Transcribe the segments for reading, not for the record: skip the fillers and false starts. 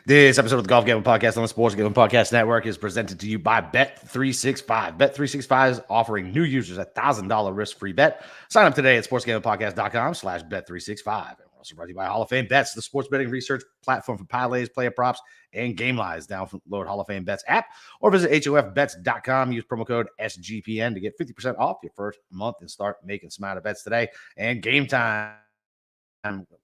This episode of the Golf Gambling Podcast on the Sports Gambling Podcast Network is presented to you by Bet365. Bet365 is offering new users a $1,000 risk-free bet. Sign up today at sportsgamblingpodcast.com/bet365. And we're also brought to you by Hall of Fame Bets, the sports betting research platform for parlays, player props, and game lives. Download Hall of Fame Bets app or visit hofbets.com. Use promo code SGPN to get 50% off your first month and start making smarter bets today. And Game Time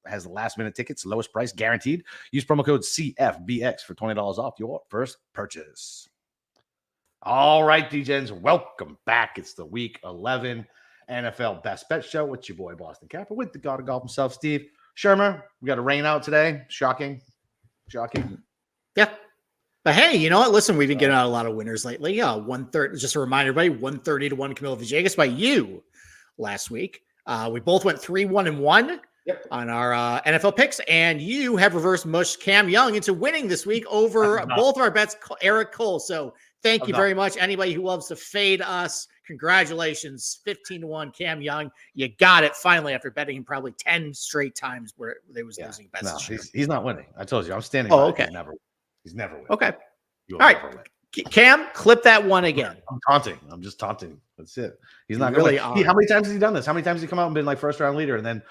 has the last minute tickets, lowest price guaranteed. Use promo code CFBX for $20 off your first purchase. All right, DJs, welcome back. It's the week 11 NFL Best Bet Show with your boy Boston Capper with the god of golf himself, Steve Schirmer. We got a rain out today. Shocking. Yeah. But hey, you know what? Listen, we've been getting out a lot of winners lately. 130, just a reminder, everybody, 130 to 1 Camilo Villegas by you last week. We both went 3-1-1. Yep. On our NFL picks, and you have reverse mushed Cam Young into winning this week over both of our bets, Eric Cole. So thank you very much. Anybody who loves to fade us, congratulations. 15-1 Cam Young. You got it finally after betting him probably 10 straight times where they was losing bets. No, he's not winning. I told you, I'm standing. Oh, okay. He's never winning. Okay. All right. Cam, clip that one again. I'm just taunting. That's it. He's not really. How many times has he done this? How many times has he come out and been like first round leader and then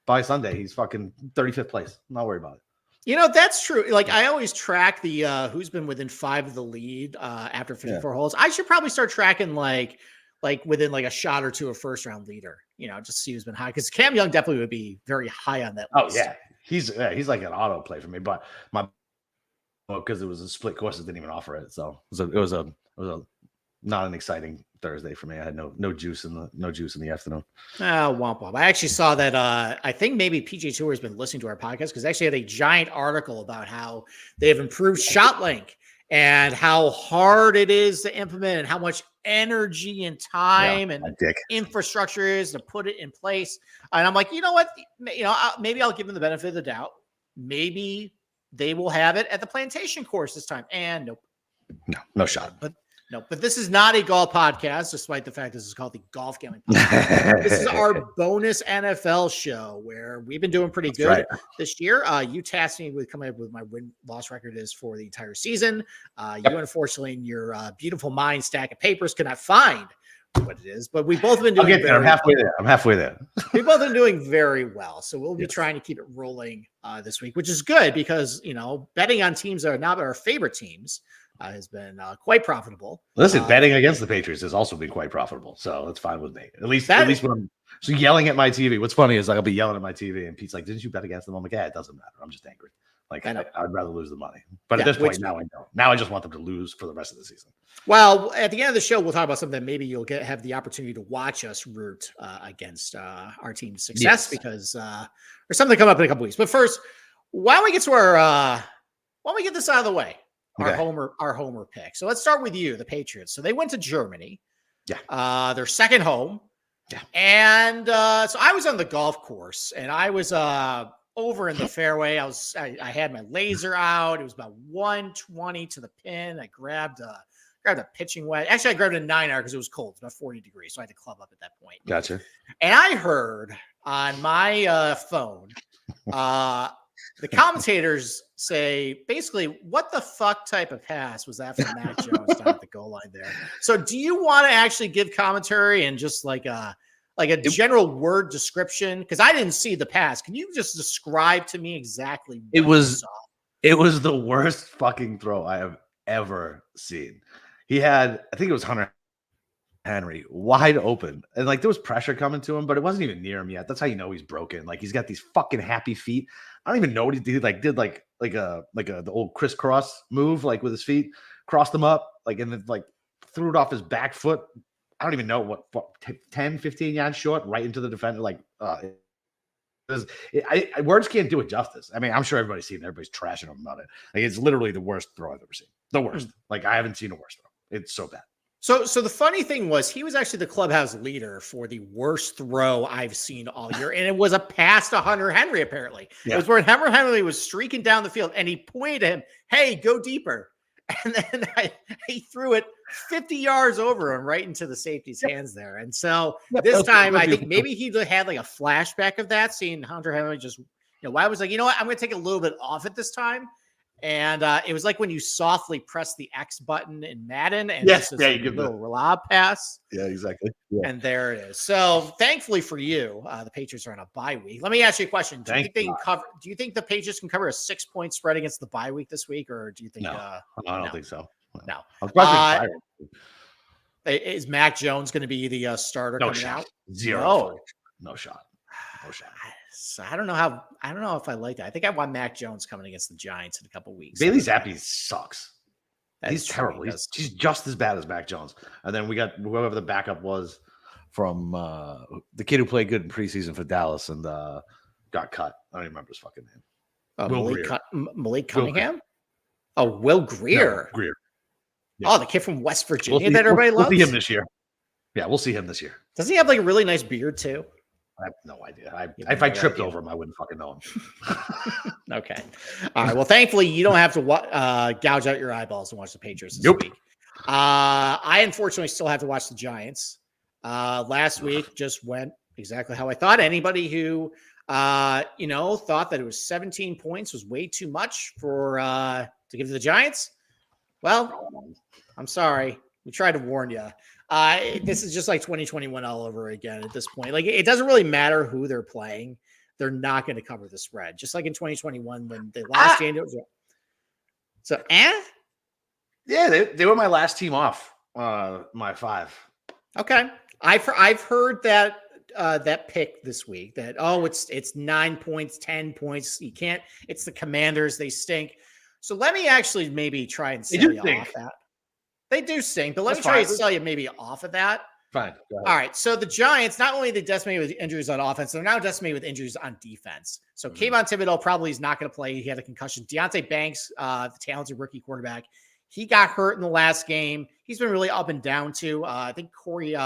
by Sunday, he's fucking 35th place. I'm not worried about it. You know, that's true. Like, I always track the who's been within 5 of the lead after 54 holes. I should probably start tracking like within like a shot or two of first round leader, you know, just see who's been high. Because Cam Young definitely would be very high on that list. Oh, yeah. He's like an auto play for me. But because it was a split course, it didn't even offer it. So it was a not an exciting Thursday for me. I had no juice in the afternoon. Womp womp. I actually saw that. I think maybe PGA Tour has been listening to our podcast because they actually had a giant article about how they have improved shot length and how hard it is to implement and how much energy and time and infrastructure is to put it in place. And I'm like, you know what? You know, maybe I'll give them the benefit of the doubt. Maybe they will have it at the Plantation course this time. And nope. No shot. But this is not a golf podcast, despite the fact this is called the Golf Gambling Podcast. This is our bonus NFL show where we've been doing pretty good this year. You tasked me with coming up with my win-loss record is for the entire season. You, unfortunately, in your beautiful mind stack of papers, could not find what it is, but we've both been doing there. I'm halfway there. We've both been doing very well. So we'll be trying to keep it rolling this week, which is good because, you know, betting on teams that are not our favorite teams has been quite profitable. Listen, betting against the Patriots has also been quite profitable, so it's fine with me. At least when I'm yelling at my TV. What's funny is I'll be yelling at my TV, and Pete's like, "Didn't you bet against them?" I'm like, "Yeah, it doesn't matter. I'm just angry. Like I'd rather lose the money." But at this point, now I know. Now I just want them to lose for the rest of the season. Well, at the end of the show, we'll talk about something that maybe you'll have the opportunity to watch us root against our team's success because there's something coming up in a couple weeks. But first, why don't we get to why don't we get this out of the way? Our homer pick. So let's start with you, the Patriots. So they went to Germany. Yeah. Their second home. Yeah. And so I was on the golf course and I was over in the fairway. I had my laser out. It was about 120 to the pin. I grabbed a pitching wedge. Actually, I grabbed a 9-iron because it was cold. It's about 40 degrees. So I had to club up at that point. Gotcha. And I heard on my phone, the commentators say basically, what the fuck type of pass was that from Mac Jones down at the goal line there? So do you want to actually give commentary and just like a general word description? Because I didn't see the pass. Can you just describe to me exactly what you saw? It was the worst fucking throw I have ever seen. He had, I think it was Hunter Henry wide open, and like there was pressure coming to him, but it wasn't even near him yet. That's how you know he's broken. Like he's got these fucking happy feet. I don't even know what he did. Like the old crisscross move, like with his feet, crossed them up, like and then like threw it off his back foot. I don't even know what 10, 15 yards short, right into the defender. Like words can't do it justice. I mean, I'm sure everybody's seen it. Everybody's trashing him about it. Like it's literally the worst throw I've ever seen. The worst. Like I haven't seen a worse throw. It's so bad. So the funny thing was he was actually the clubhouse leader for the worst throw I've seen all year. And it was a pass to Hunter Henry, apparently. Yeah. It was where Hunter Henry was streaking down the field and he pointed at him, "Hey, go deeper." And then he threw it 50 yards over him right into the safety's hands there. And so this time I think maybe he had like a flashback of that, seeing Hunter Henry just why I was like, you know what, I'm going to take a little bit off at this time. And it was like when you softly press the X button in Madden and yes, just a little lob pass. Yeah, exactly. Yeah. And there it is. So thankfully for you, the Patriots are on a bye week. Let me ask you a question. Do you think they can cover? Do you think the Patriots can cover a 6-point spread against the bye week this week, or do you think? No, I don't think so. No. I'm is Mac Jones going to be the starter coming out? Zero. No shot. So I don't know if I like that. I think I want Mac Jones coming against the Giants in a couple weeks. Bailey Zappi sucks. He's terrible. He's just as bad as Mac Jones. And then we got whoever the backup was from the kid who played good in preseason for Dallas and got cut. I don't even remember his fucking name. Malik Cunningham? Will Greer. No, Greer. Yeah. Oh, the kid from West Virginia that everybody loves? We'll see him this year. Yeah, we'll see him this year. Does he have like a really nice beard too? I have no idea. If I tripped over him, I wouldn't fucking know him. Okay. All right. Well, thankfully, you don't have to gouge out your eyeballs and watch the Patriots this week. I unfortunately still have to watch the Giants. Last week just went exactly how I thought. Anybody who, thought that it was 17 points was way too much for to give to the Giants. Well, I'm sorry. We tried to warn you. This is just like 2021 all over again at this point. Like, it doesn't really matter who they're playing. They're not going to cover the spread. Just like in 2021 when they lost January. So, Yeah, they were my last team off my 5. Okay. I've heard that that pick this week that, it's 9 points, 10 points. You can't, it's the Commanders. They stink. So let me actually maybe try and sell you off that. They do stink, but let me try to sell you maybe off of that. Fine. All right. So the Giants, not only are they decimated with injuries on offense, they're now decimated with injuries on defense. So Kayvon Thibodeau probably is not going to play. He had a concussion. Deonte Banks, the talented rookie quarterback, he got hurt in the last game. He's been really up and down too. I think Corey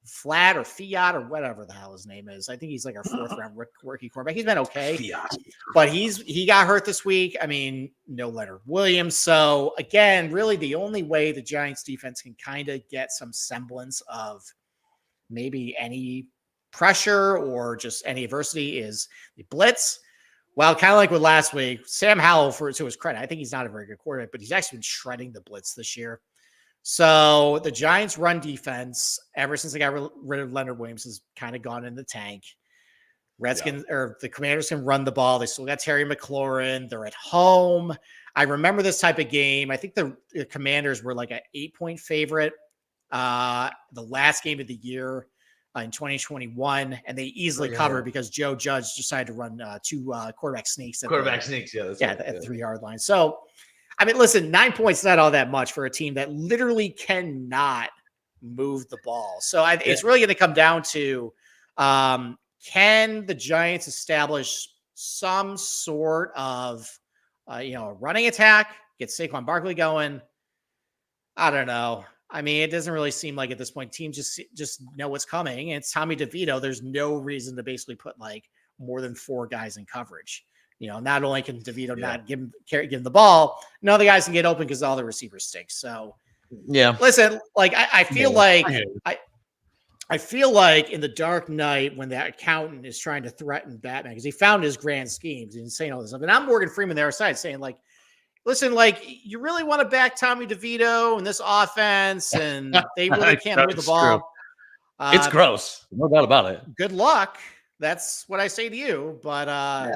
Flat or Fiat or whatever the hell his name is. I think he's like our 4th round rookie quarterback. He's been okay, but he got hurt this week. I mean, no Leonard Williams. So again, really the only way the Giants defense can kind of get some semblance of maybe any pressure or just any adversity is the blitz. Well, kind of like with last week, Sam Howell, to his credit, I think he's not a very good quarterback, but he's actually been shredding the blitz this year. So the Giants' run defense, ever since they got rid of Leonard Williams, has kind of gone in the tank. Or the Commanders can run the ball. They still got Terry McLaurin. They're at home. I remember this type of game. I think the Commanders were like an 8-point favorite the last game of the year in 2021, and they easily covered because Joe Judge decided to run 2 quarterback sneaks. At the 3-yard line. So, I mean, listen, 9 points, not all that much for a team that literally cannot move the ball. So it's really going to come down to, can the Giants establish some sort of, a running attack, get Saquon Barkley going? I don't know. I mean, it doesn't really seem like at this point teams just know what's coming. And it's Tommy DeVito. There's no reason to basically put like more than 4 guys in coverage. Not only can DeVito not give him the ball, no other guys can get open because all the receivers stink. So, listen, like I feel I feel like in the Dark Knight when that accountant is trying to threaten Batman because he found his grand schemes and saying all this stuff. And I'm Morgan Freeman there side saying like, listen, like you really want to back Tommy DeVito and this offense, and they really can't move the ball. It's gross, no doubt about it. Good luck. That's what I say to you, but I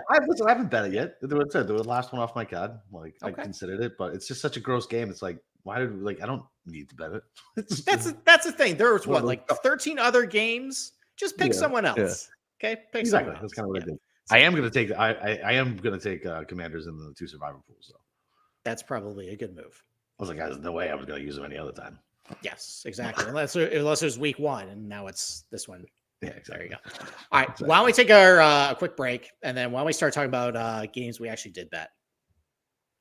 haven't bet it yet. There was the last one off my card. Like I considered it, but it's just such a gross game. It's like, why did I don't need to bet it. That's the thing. There's like 13 other games. Just pick someone else. Yeah. Okay, pick someone else. That's kind of what I did. I am going to take Commanders in the 2 survivor pools though. That's probably a good move. I was like, there's no way I was going to use them any other time. Yes, exactly. unless it was week 1, and now it's this one. Yeah, exactly. There you go. All right. Exactly. Why don't we take our quick break, and then why don't we start talking about games we actually did bet?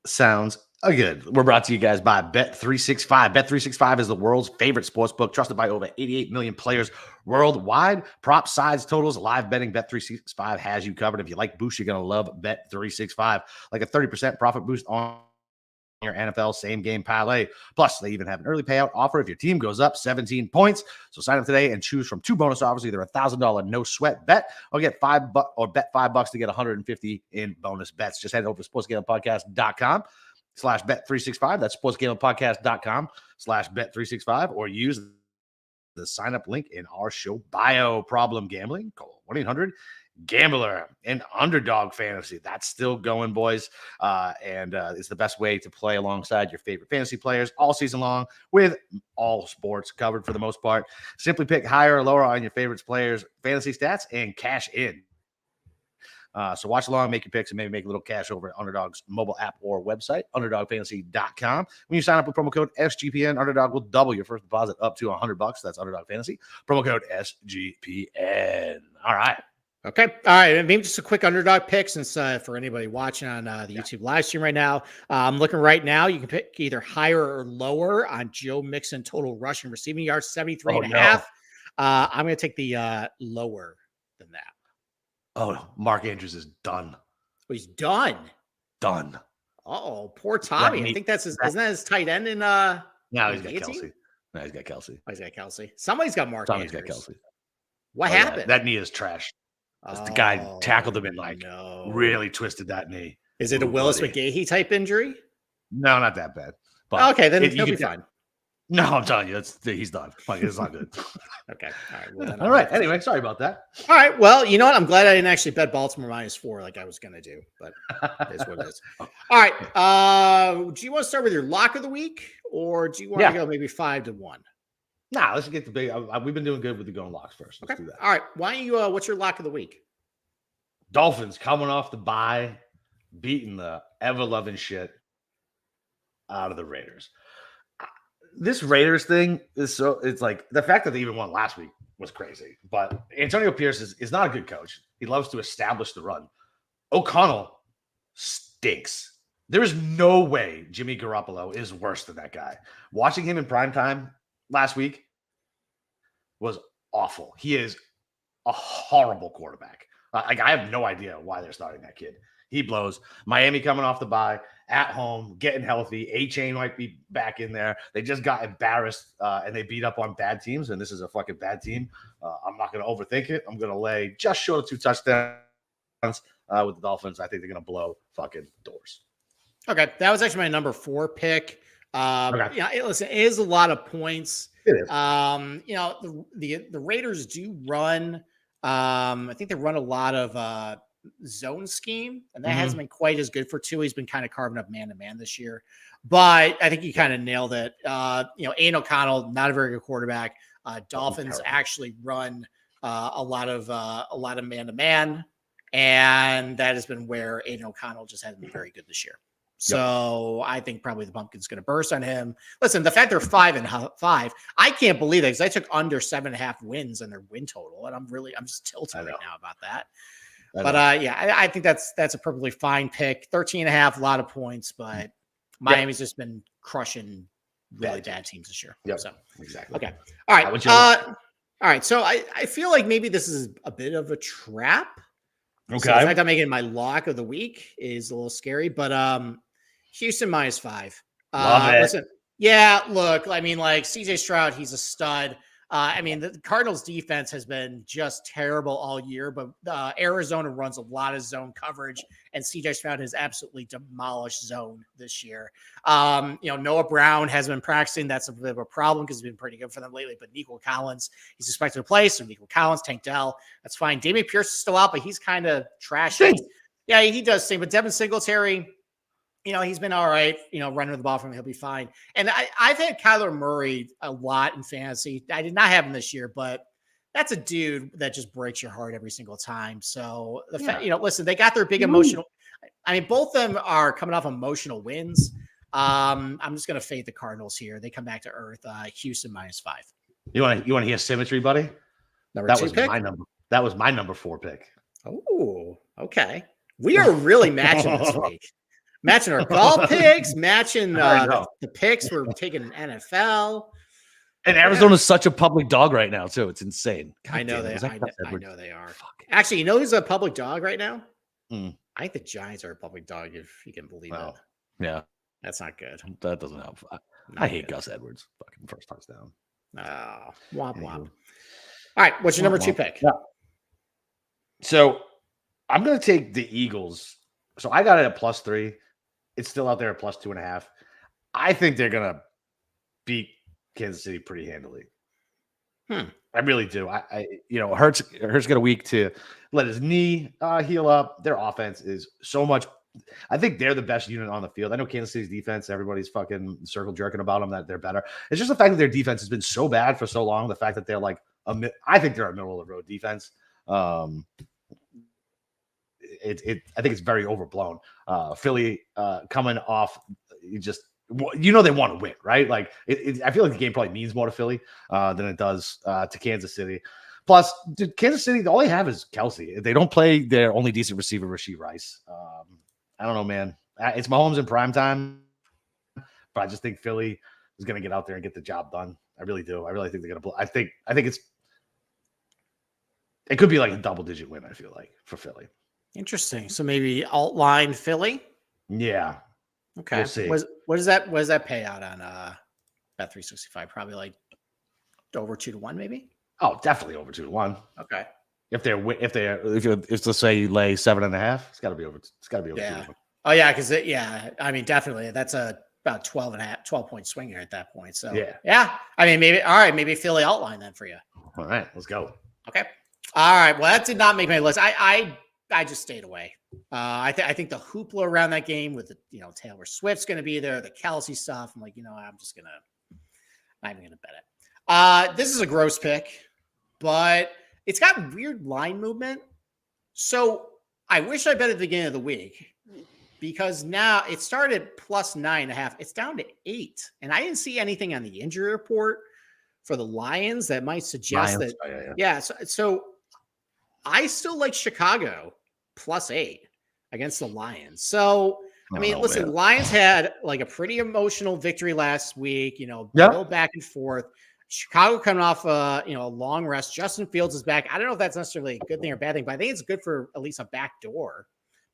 Sounds good. We're brought to you guys by Bet365. Bet365 is the world's favorite sports book, trusted by over 88 million players worldwide. Prop, sides, totals, live betting. Bet365 has you covered. If you like boosts, you're going to love Bet365. Like a 30% profit boost on your NFL same game parlay. Plus, they even have an early payout offer if your team goes up 17 points. So sign up today and choose from 2 bonus offers, either $1,000 no sweat bet or get bet $5 to get 150 in bonus bets. Just head over to sportsgamblingpodcast.com/bet365. That's sportsgamblingpodcast.com/bet365, or use the sign up link in our show bio. Problem gambling, call 1-800-GAMBLER. And Underdog Fantasy, that's still going, boys. And it's the best way to play alongside your favorite fantasy players all season long, with all sports covered for the most part. Simply pick higher or lower on your favorite players' fantasy stats and cash in. So watch along, make your picks, and maybe make a little cash over at Underdog's mobile app or website, underdogfantasy.com. When you sign up with promo code SGPN, Underdog will double your first deposit up to $100. That's Underdog Fantasy. Promo code SGPN. All right. Okay. All right. Maybe just a quick Underdog pick, since for anybody watching on the YouTube live stream right now, I'm looking right now. You can pick either higher or lower on Joe Mixon total rushing receiving yards, 73.5. I'm going to take the lower than that. Oh, Mark Andrews is done. Oh, he's done. Done. Oh, poor Tommy. I think that's his. Isn't that his tight end in? No, he's got Kelsey. No, he's got Kelsey. Oh, he's got Kelsey. Somebody's got Mark. Tommy's Andrews. got Kelsey. What happened? Yeah, that knee is trash. The guy tackled him and really twisted that knee. Is it a Willis McGahee type injury? No, not that bad. But okay, then he'll be fine. No, I'm telling you, he's done. It's not good. Okay. All right. Well, then all right. Anyway, sorry about that. All right. Well, you know what? I'm glad I didn't actually bet Baltimore -4 like I was going to do, but it is what it is. All right. Do you want to start with your lock of the week, or do you want to go maybe 5-1? Nah, let's get the big. We've been doing good with the going locks first. Let's do that. All right. Why don't you? What's your lock of the week? Dolphins coming off the bye, beating the ever-loving shit out of the Raiders. This Raiders thing is it's like the fact that they even won last week was crazy. But Antonio Pierce is not a good coach. He loves to establish the run. O'Connell stinks. There is no way Jimmy Garoppolo is worse than that guy. Watching him in primetime last week was awful. He is a horrible quarterback. Like, I have no idea why they're starting that kid. He blows. Miami coming off the bye, at home, getting healthy. A-Chain might be back in there. They just got embarrassed, and they beat up on bad teams, and this is a fucking bad team. I'm not going to overthink it. I'm going to lay just short of 2 touchdowns with the Dolphins. I think they're going to blow fucking doors. Okay, that was actually my number 4 pick. Listen, it is a lot of points. It is. The Raiders do run. I think they run a lot of zone scheme, and that hasn't been quite as good for Tua. He's been kind of carving up man-to-man this year, but I think you kind of nailed it. Aiden O'Connell, not a very good quarterback. Dolphins actually run a lot of man-to-man, and that has been where Aiden O'Connell just hasn't been very good this year. So I think probably the pumpkin's going to burst on him. Listen, the fact they're 5-5, I can't believe that, because I took under 7.5 wins in their win total, and I'm just tilted right now about that. But I think that's a perfectly fine pick. 13.5, a lot of points, but Miami's just been crushing really bad teams this year. Yep. So exactly. Okay. All right. All right. So I feel like maybe this is a bit of a trap. Okay. So the fact I'm making my lock of the week is a little scary, but Houston -5. Love it. Listen, yeah, look, I mean, like CJ Stroud, he's a stud. The Cardinals defense has been just terrible all year, but Arizona runs a lot of zone coverage, and CJ Stroud has absolutely demolished zone this year. Noah Brown has been practicing. That's a bit of a problem because he's been pretty good for them lately, but Nico Collins, he's expected to play. So Nico Collins, Tank Dell, that's fine. Damian Pierce is still out, but he's kind of trashy. Yeah, he does sing, but Devin Singletary, he's been all right, running the ball from him. He'll be fine. And I've had Kyler Murray a lot in fantasy. I did not have him this year, but that's a dude that just breaks your heart every single time. So, listen, they got their big emotional. Both of them are coming off emotional wins. I'm just going to fade the Cardinals here. They come back to earth. Houston -5. You want to hear symmetry, buddy? That was my number. That was my number 4 pick. Oh, okay. We are really matching this week. Matching our golf picks, matching the picks we're taking in NFL. And Arizona's such a public dog right now, too. It's insane. I know they are. Fuck. Actually, who's a public dog right now? I think the Giants are a public dog, if you can believe it. Yeah. That's not good. That doesn't help. I hate Gus Edwards. Fucking first touchdown. Oh, womp womp. All right, what's your number 2 pick? Yeah. So I'm going to take the Eagles. So I got it at +3. It's still out there at +2.5. I think they're going to beat Kansas City pretty handily. I really do. Hurts got a week to let his knee heal up. Their offense is so much. I think they're the best unit on the field. I know Kansas City's defense, everybody's fucking circle jerking about them that they're better. It's just the fact that their defense has been so bad for so long. The fact that they're like I think they're a middle of the road defense. I think it's very overblown. Philly coming off, they want to win, right? Like I feel like the game probably means more to Philly than it does to Kansas City. Plus, Kansas City, all they have is Kelsey. They don't play their only decent receiver, Rashee Rice. I don't know, man. It's Mahomes in prime time, but I just think Philly is going to get out there and get the job done. I really do. I really think they're going to play. I think it could be like a double-digit win, I feel like, for Philly. Interesting. So maybe alt line Philly? Yeah. Okay. We'll see. What does that pay out on Bet365? Probably like over 2-1, maybe? Oh, definitely over 2-1. Okay. Yeah. 2-1. Oh yeah, because I mean, definitely that's about 12 point swing here at that point. So yeah. I mean, maybe Philly outline then for you. All right, let's go. Okay. All right. Well, that did not make my list. I just stayed away. I think the hoopla around that game with the Taylor Swift's going to be there, the Kelsey stuff. I'm like, I'm just not even gonna bet it. This is a gross pick, but it's got weird line movement. So I wish I bet at the beginning of the week because now it started +9.5. It's down to 8, and I didn't see anything on the injury report for the Lions that might suggest that. Oh, yeah. So I still like Chicago +8 against the Lions. So I mean, listen, Lions had like a pretty emotional victory last week. Go back and forth. Chicago coming off a long rest. Justin Fields is back. I don't know if that's necessarily a good thing or bad thing, but I think it's good for at least a backdoor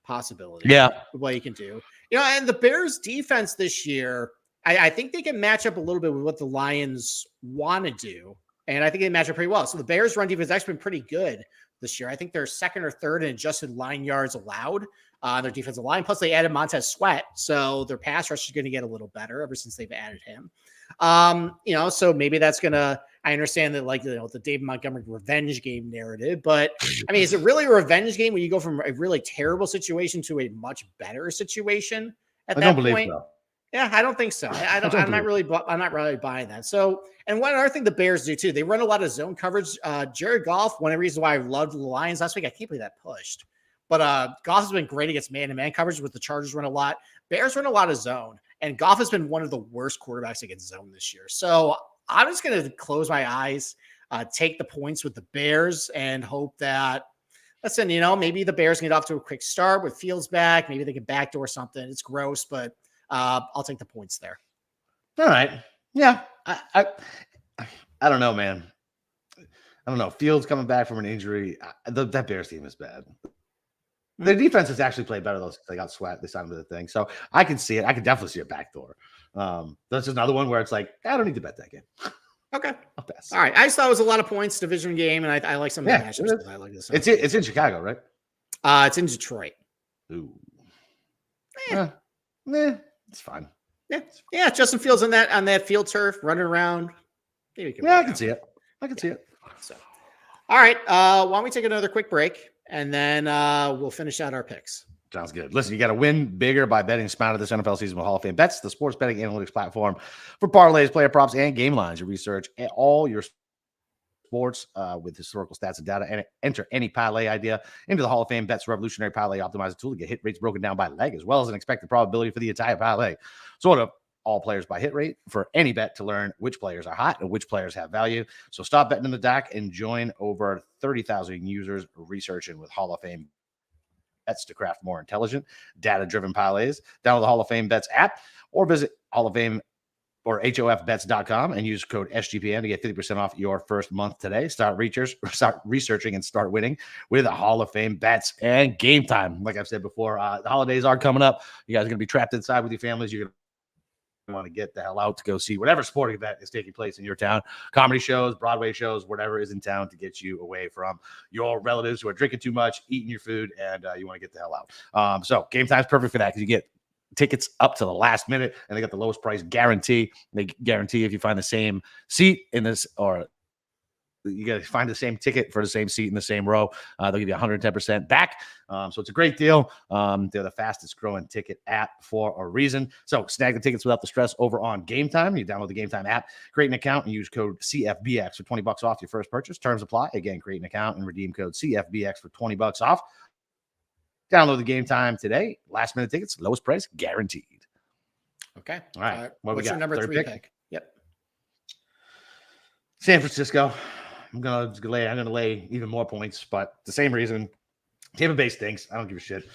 possibility. Yeah, what you can do. And the Bears defense this year, I think they can match up a little bit with what the Lions want to do, and I think they match up pretty well. So the Bears' run defense has actually been pretty good this year. I think they're second or third in adjusted line yards allowed. Their defensive line. Plus, they added Montez Sweat, so their pass rush is going to get a little better ever since they've added him. So maybe that's gonna. I understand that, the David Montgomery revenge game narrative, but I mean, is it really a revenge game when you go from a really terrible situation to a much better situation at that point? I don't believe so. Yeah, I don't think so. I'm not really buying that. So, and one other thing the Bears do too, they run a lot of zone coverage. Jared Goff, one of the reasons why I loved the Lions last week, I can't believe that pushed. But Goff has been great against man-to-man coverage with the Chargers run a lot. Bears run a lot of zone. And Goff has been one of the worst quarterbacks against zone this year. So I'm just going to close my eyes, take the points with the Bears, and hope that, listen, maybe the Bears can get off to a quick start with Fields back. Maybe they can backdoor something. It's gross, but I'll take the points there. All right. Yeah. I don't know, man. I don't know. Fields coming back from an injury. That Bears team is bad. Their defense has actually played better though. They got Sweat this time of the thing. So I can see it. I can definitely see a backdoor. That's another one where it's like, I don't need to bet that game. Okay. I'll pass. All right. I just thought it was a lot of points, division game, and I like some of the matchups. I like this. It's in Chicago, right? It's in Detroit. Ooh. It's fine. Yeah. Justin Fields on that field turf, running around. I can see it. So, all right. Why don't we take another quick break? And then we'll finish out our picks. Sounds good. Listen, you got to win bigger by betting smarter this NFL season with Hall of Fame Bets, the sports betting analytics platform for parlays, player props, and game lines. You research all your sports with historical stats and data, and enter any parlay idea into the Hall of Fame Bets revolutionary parlay optimizer tool to get hit rates broken down by leg, as well as an expected probability for the entire parlay. Sort of all players by hit rate for any bet to learn which players are hot and which players have value. So stop betting in the dark and join over 30,000 users researching with Hall of Fame Bets to craft more intelligent, data-driven parlays. Download the Hall of Fame Bets app or visit Hall of Fame or HOFBets.com and use code SGPN to get 50% off your first month today. Start researching and start winning with a Hall of Fame Bets and game time. Like I've said before, the holidays are coming up. You guys are going to be trapped inside with your families. You're going want to get the hell out to go see whatever sporting event is taking place in your town, comedy shows, Broadway shows, whatever is in town to get you away from your relatives who are drinking too much, eating your food, and you want to get the hell out. So Game Time's perfect for that because you get tickets up to the last minute, and they got the lowest price guarantee. They guarantee if you find the same seat in this, or you got to find the same ticket for the same seat in the same row, they'll give you 110% back. So it's a great deal. They're the fastest growing ticket app for a reason. So snag the tickets without the stress over on Game Time. You download the Game Time app, create an account, and use code CFBX for $20 off your first purchase. Terms apply. Again, create an account and redeem code CFBX for $20 off. Download the Game Time today. Last minute tickets, lowest price guaranteed. Okay. All right. What's your number 3 pick? Yep. San Francisco. I'm gonna lay even more points, but the same reason. Tampa Bay stinks. I don't give a shit.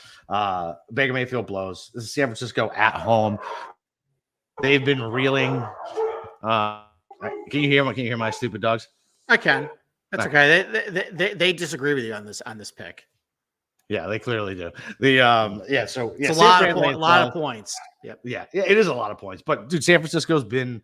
Baker Mayfield blows. This is San Francisco at home. They've been reeling. Can you hear Can you hear my stupid dogs? I can. That's okay. They disagree with you on this pick. Yeah, they clearly do. It's a lot of points. Yep. Yeah, it is a lot of points. But dude, San Francisco's been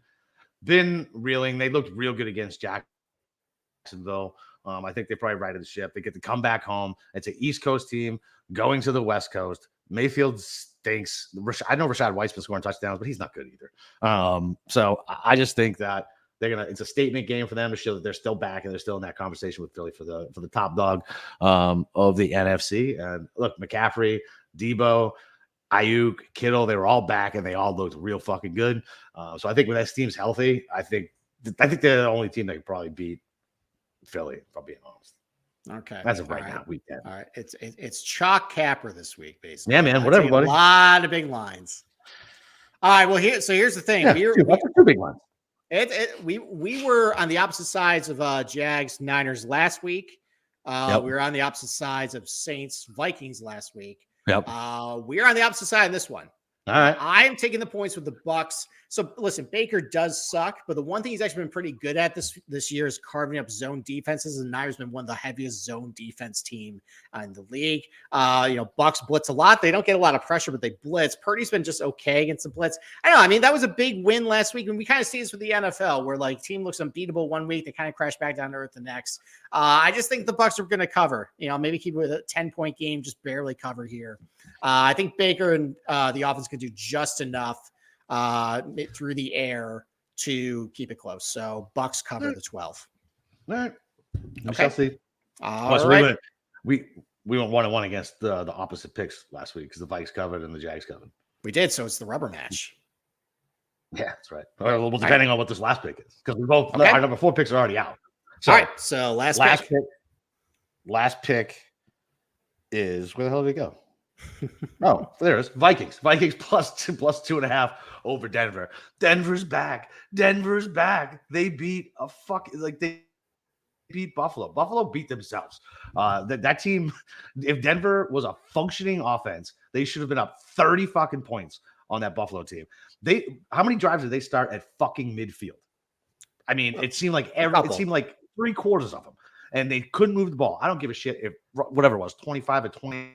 reeling. They looked real good against Jacksonville. I think they probably righted the ship. They get to come back home. It's an East Coast team going to the West Coast. Mayfield stinks. I know Rashad White's been scoring touchdowns, but he's not good either. So I just think that it's a statement game for them to show that they're still back and they're still in that conversation with Philly for the top dog of the NFC. And look, McCaffrey, Debo, Ayuk, Kittle, they were all back and they all looked real fucking good. So I think when this team's healthy, I think they're the only team that could probably beat Philly, if I'm being honest. Okay. As of right now, week 10. All right. It's chalk capper this week, basically. Yeah, man. Whatever, buddy. A lot of big lines. All right. Well, here's the thing. Yeah, two big ones. We were on the opposite sides of Jags Niners last week. Yep. We were on the opposite sides of Saints Vikings last week. Yep. We're on the opposite side in this one. All right. I'm taking the points with the Bucks. So listen, Baker does suck, but the one thing he's actually been pretty good at this year is carving up zone defenses. And Niners been one of the heaviest zone defense team in the league. Bucks blitz a lot. They don't get a lot of pressure, but they blitz. Purdy's been just okay against the blitz. I don't know. I mean, that was a big win last week, and we kind of see this with the NFL, where like team looks unbeatable one week, they kind of crash back down to earth the next. I just think the Bucks are going to cover. Maybe keep it with a 10-point game, just barely cover here. I think Baker and the offense can do just enough through the air to keep it close. So Bucks cover the 12. All right. We shall see. All right. We went 1-1 against the opposite picks last week because the Vikes covered and the Jags covered. We did. So it's the rubber match. Yeah, that's right. Well, depending on what this last pick is, because we both our number 4 picks are already out. So, all right. So last pick. Last pick is, where the hell did it go? Oh, there it is. Vikings plus 2.5 over Denver. Denver's back. They beat they beat Buffalo. Buffalo beat themselves. That team, if Denver was a functioning offense, they should have been up 30 fucking points on that Buffalo team. How many drives did they start at fucking midfield? I mean, it seemed like 3/4 of them, and they couldn't move the ball. I don't give a shit if whatever it was, 25 or 29.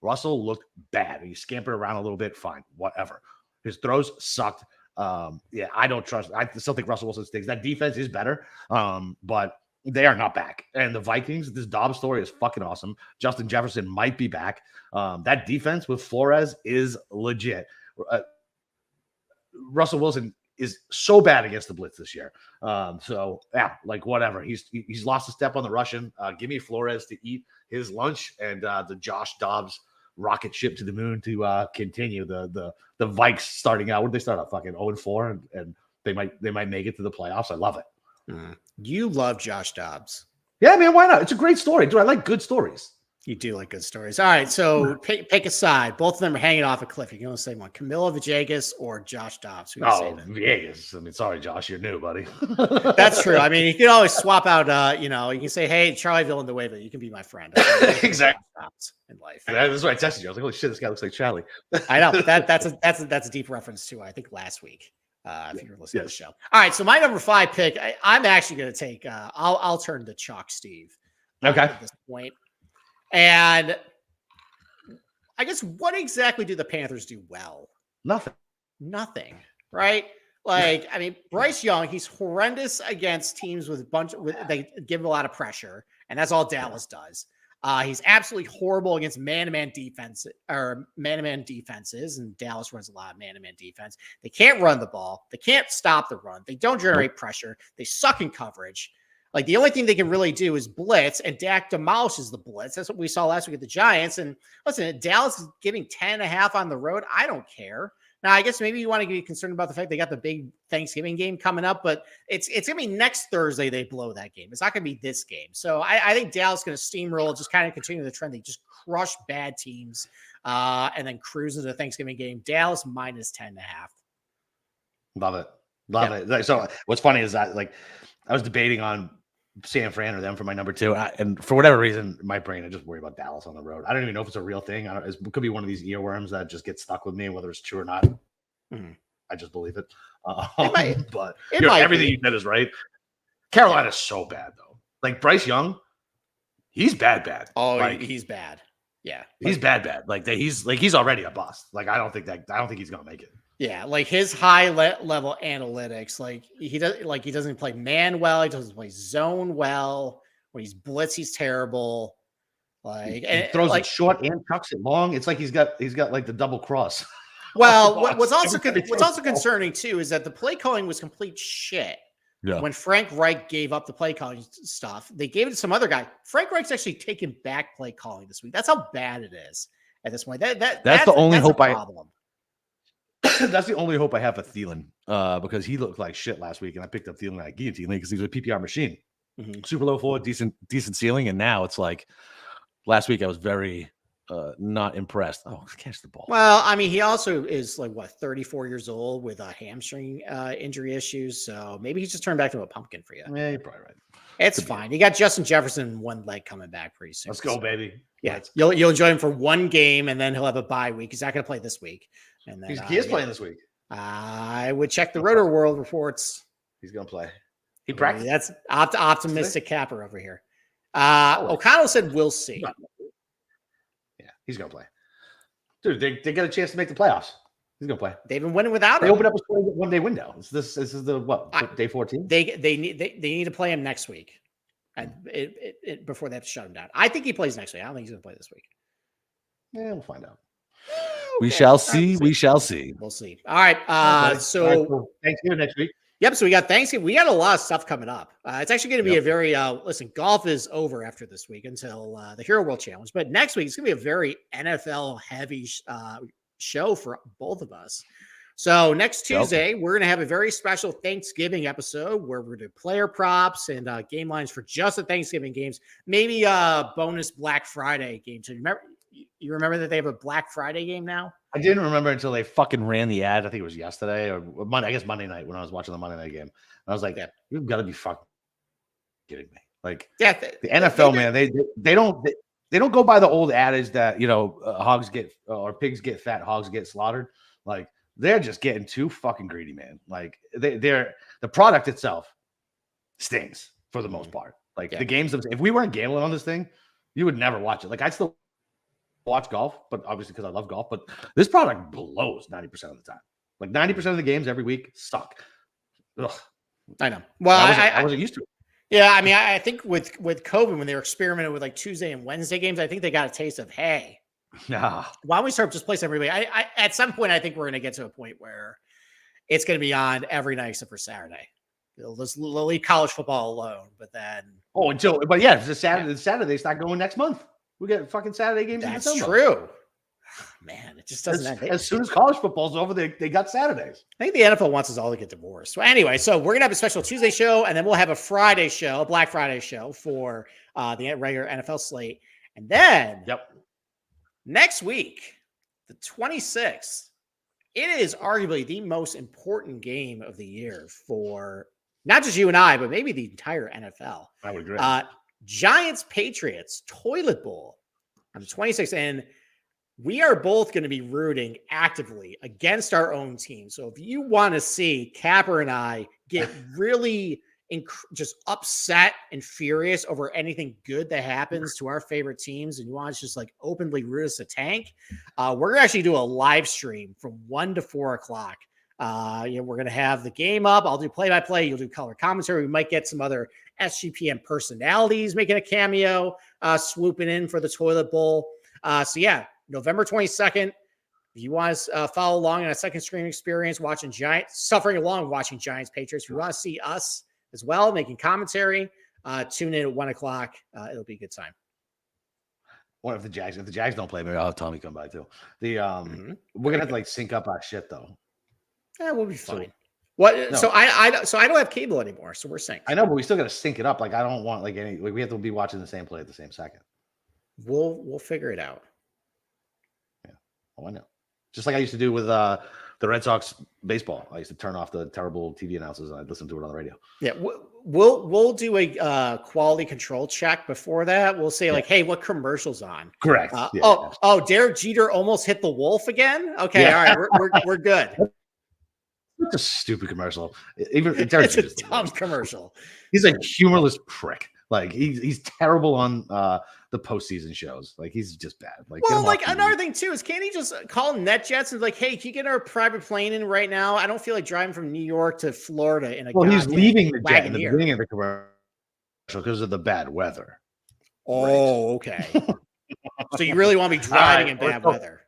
Russell looked bad. He scampered around a little bit. Fine, whatever. His throws sucked. I don't trust. I still think Russell Wilson stinks. That defense is better, but they are not back. And the Vikings, this Dobbs story is fucking awesome. Justin Jefferson might be back. That defense with Flores is legit. Russell Wilson is so bad against the blitz this year. Whatever. He's lost a step on the Russian. Give me Flores to eat his lunch and the Josh Dobbs rocket ship to the moon to continue. The Vikes starting out. What did they start out? Fucking 0-4, and they might make it to the playoffs. I love it. You love Josh Dobbs. Yeah, man. Why not? It's a great story, dude. I like good stories. You do like good stories. All right, so pick a side. Both of them are hanging off a cliff. You're going to say one: Camilo Villegas or Josh Dobbs? Villegas. I mean, sorry, Josh, you're new, buddy. That's true. I mean, you can always swap out. You can say, "Hey, Charlie Villanueva, you can be my friend." Exactly. In life. That's why I texted you. I was like, "Holy shit, this guy looks like Charlie." I know that's a deep reference to I think last week. If you were listening to the show. All right, so my number 5 pick, I'm actually going to take. I'll turn to Chalk Steve. Okay. At this point. And I guess what exactly do the Panthers do well? Nothing. nothing, right? Like, I mean, Bryce Young, he's horrendous against teams with they give a lot of pressure, and that's all Dallas does. He's absolutely horrible against man-to-man defense or man-to-man defenses, and Dallas runs a lot of man-to-man defense. They can't run the ball. They can't stop the run. They don't generate pressure. They suck in coverage. Like, the only thing they can really do is blitz, and Dak demolishes the blitz. That's what we saw last week at the Giants. And listen, Dallas is giving 10.5 on the road. I don't care. Now, I guess maybe you want to be concerned about the fact they got the big Thanksgiving game coming up, but it's going to be next Thursday they blow that game. It's not going to be this game. So I think Dallas is going to steamroll, just kind of continue the trend. They just crush bad teams and then cruise into the Thanksgiving game. Dallas minus 10.5. Love it. Love it. Like, so what's funny is that, like, I was debating on San Fran or them for my number 2. And for whatever reason, my brain, I just worry about Dallas on the road. I don't even know if it's a real thing. It could be one of these earworms that just gets stuck with me, whether it's true or not. I just believe it. But everything you said is right. Carolina's so bad, though. Like, Bryce Young, he's bad. Oh, like, he's bad. Yeah. He's bad. Like, he's already a bust. Like, I don't think he's going to make it. Yeah, like his high level analytics, like he doesn't play man well, he doesn't play zone well. When he's blitz, he's terrible. Like, he throws it short and tucks it long. It's like he's got like the double cross. Well, what's also concerning too is that the play calling was complete shit. Yeah. When Frank Reich gave up the play calling stuff, they gave it to some other guy. Frank Reich's actually taken back play calling this week. That's how bad it is at this point. That's the only hope That's the only hope I have for Thielen, because he looked like shit last week, and I picked up Thielen at Guillotine League because he was a PPR machine. Super low forward, decent ceiling, and now it's like last week I was very not impressed. Oh, catch the ball. Well, I mean, he also is like 34 years old with a hamstring injury issues, so maybe he's just turned back to a pumpkin for you. Yeah, you're probably right. It's fine. You got Justin Jefferson one leg coming back pretty soon. Let's go, baby. Yeah, you'll enjoy him for one game, and then he'll have a bye week. He's not going to play this week. And then, he is playing this week. I would check the Roto World reports. He's going to play. He practiced. That's optimistic capper over here. O'Connell said, "We'll see." Yeah, he's going to play. Dude, they get a chance to make the playoffs. He's going to play. They've been winning without him. They opened up a 1-day window. This is the what? Day 14. They need to play him next week, and before they have to shut him down. I think he plays next week. I don't think he's going to play this week. Yeah, we'll find out. We shall see. We shall see. We'll see. All right. So Thanksgiving next week. Yep. So we got Thanksgiving. We got a lot of stuff coming up. It's actually going to be a very listen. Golf is over after this week until the Hero World Challenge, but next week it's going to be a very NFL heavy show for both of us. So next Tuesday we're going to have a very special Thanksgiving episode where we're going to do player props and game lines for just the Thanksgiving games. Maybe a bonus Black Friday game. So you remember that they have a Black Friday game now? I didn't remember until they fucking ran the ad. I think it was yesterday or Monday. I guess Monday night when I was watching the Monday night game. And I was like, "You've got to be fucking kidding me!" Like, the NFL, man, they don't go by the old adage that hogs get or pigs get fat, hogs get slaughtered. Like, they're just getting too fucking greedy, man. Like, the product itself stinks for the most part. Like the games, if we weren't gambling on this thing, you would never watch it. Like, I'd still watch golf, but obviously because I love golf, but this product blows 90% of the time. Like 90% of the games every week suck. Ugh. I know. Well, I wasn't used to it. Yeah, I mean, I think with COVID, when they were experimenting with like Tuesday and Wednesday games, I think they got a taste of, hey, why don't we start just placing every week? I at some point, I think we're going to get to a point where it's going to be on every night except for Saturday. They'll leave college football alone, but then the Saturday they start going next month. We get fucking Saturday games. That's true. Man, it just doesn't. As soon as college football's over, they got Saturdays. I think the NFL wants us all to get divorced. So anyway, we're going to have a special Tuesday show, and then we'll have a Friday show, a Black Friday show for the regular NFL slate. And then next week, the 26th, it is arguably the most important game of the year for not just you and I, but maybe the entire NFL. I would agree. Giants Patriots Toilet Bowl on the 26th, and we are both going to be rooting actively against our own team. So if you want to see Capper and I get really just upset and furious over anything good that happens to our favorite teams, and you want to just like openly root us a tank, we're going to actually do a live stream from 1 to 4 o'clock We're going to have the game up. I'll do play-by-play. You'll do color commentary. We might get some other SGPN personalities making a cameo, swooping in for the toilet bowl. November 22nd. If you want to follow along in a second screen experience, watching suffering along watching Giants Patriots, if you want to see us as well making commentary, tune in at 1:00. It'll be a good time. What if the Jags don't play? Maybe I'll have Tommy come by too. We're gonna have to like sync up our shit though. Yeah, we'll be fine. So I don't have cable anymore, so we're synced. I know, but we still got to sync it up. Like I don't want we have to be watching the same play at the same second. We'll figure it out. Yeah, I know. Just like I used to do with the Red Sox baseball. I used to turn off the terrible TV announcers and I'd listen to it on the radio. Yeah, we'll do a quality control check before that. We'll say like, hey, what commercial's on? Correct. Derek Jeter almost hit the wolf again. Okay, all right, we're good. It's a stupid commercial. Even it's a dumb commercial. He's a humorless prick. Like he's terrible on the postseason shows. Like he's just bad. Like another thing too is can't he just call NetJets and like, hey, can you get our private plane in right now? I don't feel like driving from New York to Florida in a. Well, he's leaving the jet in the beginning of the commercial because of the bad weather. Oh, okay. So you really want to be driving in bad weather?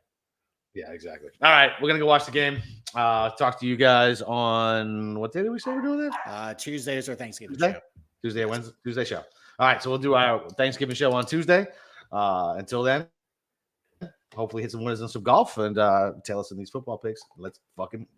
Yeah, exactly. All right, we're gonna go watch the game. Talk to you guys on what day did we say we're doing this? Tuesday is our Thanksgiving show. Tuesday show. All right, so we'll do our Thanksgiving show on Tuesday. Until then, hopefully hit some winners and some golf and tail us in these football picks. Let's fucking go.